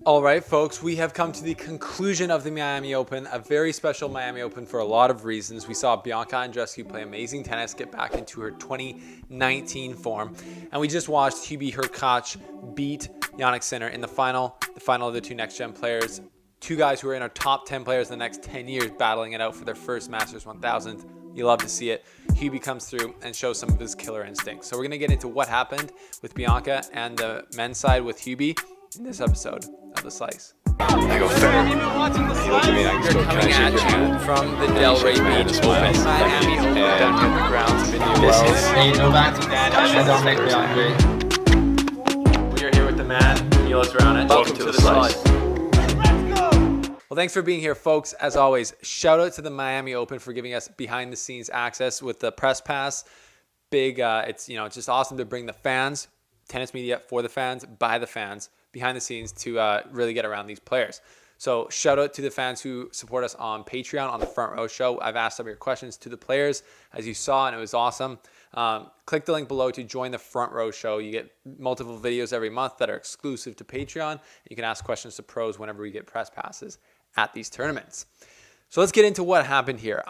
All right, folks, we have come to the conclusion of the Miami Open, a very special Miami Open for a lot of reasons. We saw Bianca Andreescu play amazing tennis, get back into her 2019 form, and we just watched Hurkacz beat Jannik Sinner in the final of the two next-gen players. Two guys who are in our top 10 players in the next 10 years battling it out for their first Masters 1000. You love to see it. Hubie comes through and shows some of his killer instincts. So we're going to get into what happened with Bianca and the men's side with Hubie in this episode of The Slice. I go fair. Have you been watching The Slice? You're Coming at you from the Delray Beach Open. Miami Open down here in the grounds. Hey, Novak. I don't make me hungry. We are here with the man, Milos Raonic. Welcome to The Slice. Well, thanks for being here, folks. As always, shout out to the Miami Open for giving us behind-the-scenes access with the press pass. It's just awesome to bring the fans, tennis media for the fans, by the fans, behind the scenes to really get around these players. So shout out to the fans who support us on Patreon on the Front Row Show. I've asked some of your questions to the players, as you saw, and it was awesome. Click the link below to join the Front Row Show. You get multiple videos every month that are exclusive to Patreon. You can ask questions to pros whenever we get press passes at these tournaments. So let's get into what happened here.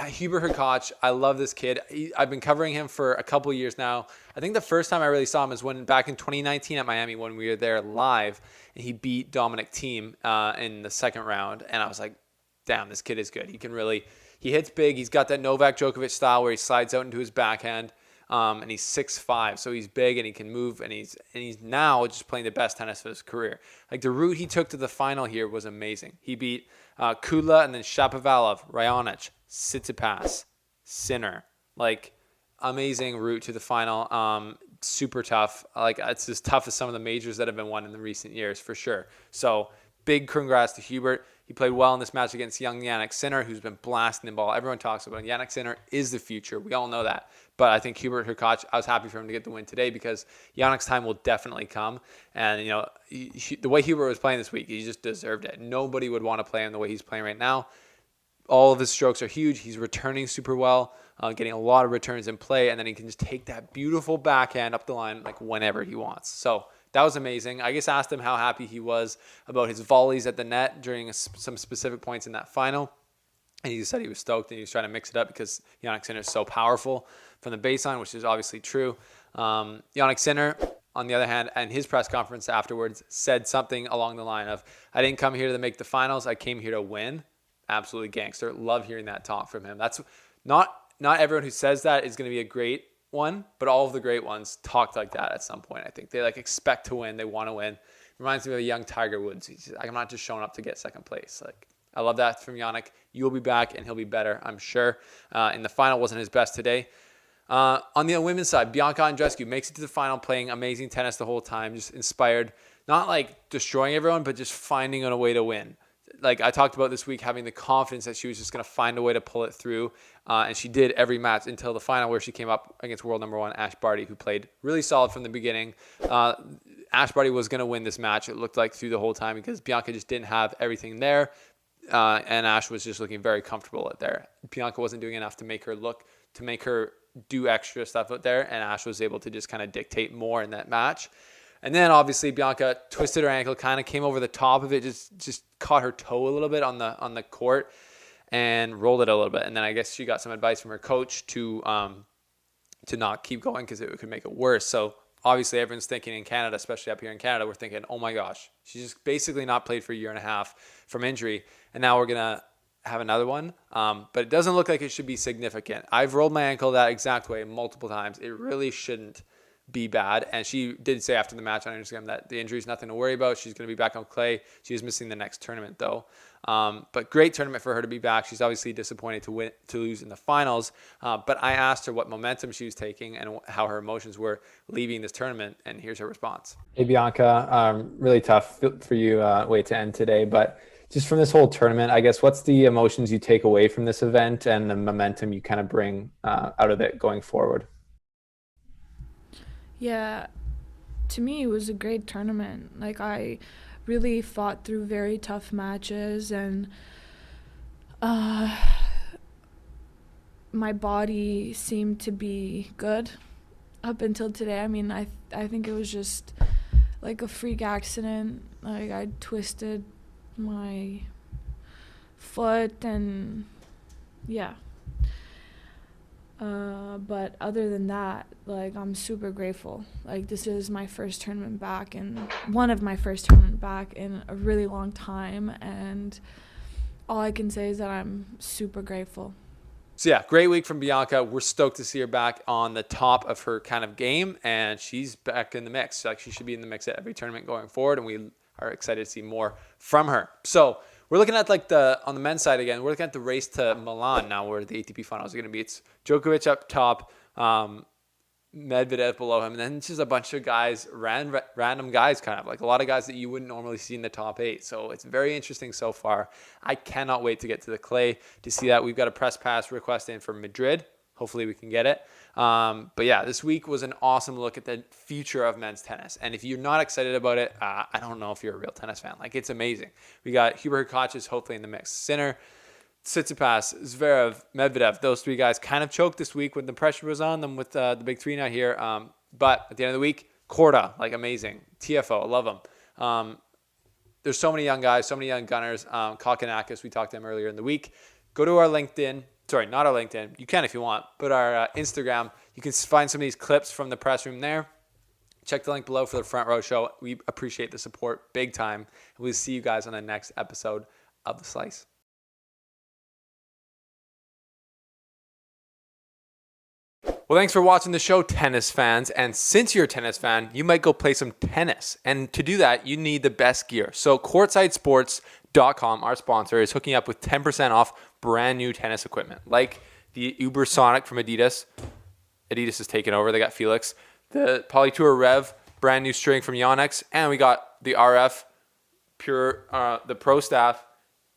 Hubert Hurkacz, I love this kid. I've been covering him for a couple of years now. I think the first time I really saw him is back in 2019 at Miami when we were there live, and he beat Dominic Thiem in the second round. And I was like, damn, this kid is good. He hits big. He's got that Novak Djokovic style where he slides out into his backhand. And he's 6'5", so he's big and he can move, and he's now just playing the best tennis of his career. Like, the route he took to the final here was amazing. He beat Kudla and then Shapovalov, Raonic, Tsitsipas, Sinner. Like, amazing route to the final. Super tough. Like, it's as tough as some of the majors that have been won in the recent years, for sure. So big congrats to Hubert. He played well in this match against young Jannik Sinner, who's been blasting the ball. Everyone talks about him. Jannik Sinner is the future. We all know that. But I think Hubert Hurkacz, I was happy for him to get the win today because Jannik's time will definitely come. And, the way Hubert was playing this week, he just deserved it. Nobody would want to play him the way he's playing right now. All of his strokes are huge. He's returning super well, getting a lot of returns in play. And then he can just take that beautiful backhand up the line like whenever he wants. So that was amazing. I just asked him how happy he was about his volleys at the net during some specific points in that final. And he said he was stoked and he was trying to mix it up because Jannik Sinner is so powerful from the baseline, which is obviously true. Jannik Sinner, on the other hand, and his press conference afterwards said something along the line of, I didn't come here to make the finals. I came here to win. Absolutely gangster. Love hearing that talk from him. That's not everyone who says that is going to be a great one, but all of the great ones talked like that at some point. I think they expect to win. They want to win. Reminds me of a young Tiger Woods. He's like, I'm not just showing up to get second place. Like, I love that from Jannik. You'll be back and he'll be better, I'm sure. In the final wasn't his best today. On the women's side, Bianca Andreescu makes it to the final, playing amazing tennis the whole time, just inspired, not like destroying everyone, but just finding a way to win. Like I talked about this week, having the confidence that she was just going to find a way to pull it through. And she did every match until the final where she came up against world number one, Ash Barty, who played really solid from the beginning. Ash Barty was going to win this match, it looked like, through the whole time because Bianca just didn't have everything there. And Ash was just looking very comfortable out there. Bianca wasn't doing enough to make her do extra stuff out there. And Ash was able to just kind of dictate more in that match. And then obviously Bianca twisted her ankle, kind of came over the top of it, just caught her toe a little bit on the court and rolled it a little bit. And then I guess she got some advice from her coach to not keep going because it could make it worse. So obviously everyone's thinking in Canada, especially up here in Canada, we're thinking, oh my gosh, she's just basically not played for a year and a half from injury. And now we're going to have another one. But it doesn't look like it should be significant. I've rolled my ankle that exact way multiple times. It really shouldn't be bad. And she did say after the match on Instagram that the injury is nothing to worry about. She's going to be back on clay. She is missing the next tournament though. But great tournament for her to be back. She's obviously disappointed to lose in the finals. But I asked her what momentum she was taking and how her emotions were leaving this tournament. And here's her response. Hey, Bianca, really tough for you way to end today. But just from this whole tournament, I guess, what's the emotions you take away from this event and the momentum you kind of bring out of it going forward? Yeah, to me, it was a great tournament. Like, I really fought through very tough matches, and my body seemed to be good up until today. I mean, I think it was just like a freak accident. Like I twisted my foot and yeah. But other than that, like I'm super grateful. Like this is my first tournament back and one of my first tournament back in a really long time, and all I can say is that I'm super grateful. So yeah, great week from Bianca. We're stoked to see her back on the top of her kind of game, and she's back in the mix. Like she should be in the mix at every tournament going forward, and we are excited to see more from her. So we're looking at like on the men's side again. We're looking at the race to Milan now, where the ATP finals are going to be. It's Djokovic up top, Medvedev below him, and then just a bunch of guys, random guys, kind of like a lot of guys that you wouldn't normally see in the top 8. So it's very interesting so far. I cannot wait to get to the clay to see that. We've got a press pass request in for Madrid. Hopefully we can get it. But yeah, this week was an awesome look at the future of men's tennis. And if you're not excited about it, I don't know if you're a real tennis fan. Like, it's amazing. We got Hubert Hurkacz is hopefully in the mix. Sinner, Tsitsipas, Zverev, Medvedev, those 3 guys kind of choked this week when the pressure was on them with the big 3 now here. But at the end of the week, Korda, like amazing. TFO, I love them. There's so many young guys, so many young gunners. Kalkinakis, we talked to him earlier in the week. Go to our LinkedIn. Sorry, not our LinkedIn. You can if you want, but our Instagram. You can find some of these clips from the press room there. Check the link below for the Front Row Show. We appreciate the support big time. We'll see you guys on the next episode of The Slice. Well, thanks for watching the show, tennis fans. And since you're a tennis fan, you might go play some tennis. And to do that, you need the best gear. So CourtsideSports.com, our sponsor, is hooking up with 10% off brand new tennis equipment, like the Uber Sonic from Adidas. Adidas is taking over. They got Felix. The Polytour Rev, brand new string from Yonex. And we got the RF Pure, the Pro Staff,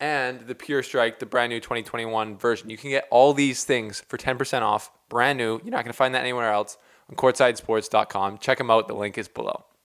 and the Pure Strike, the brand new 2021 version. You can get all these things for 10% off, brand new. You're not going to find that anywhere else on CourtsideSports.com. Check them out. The link is below.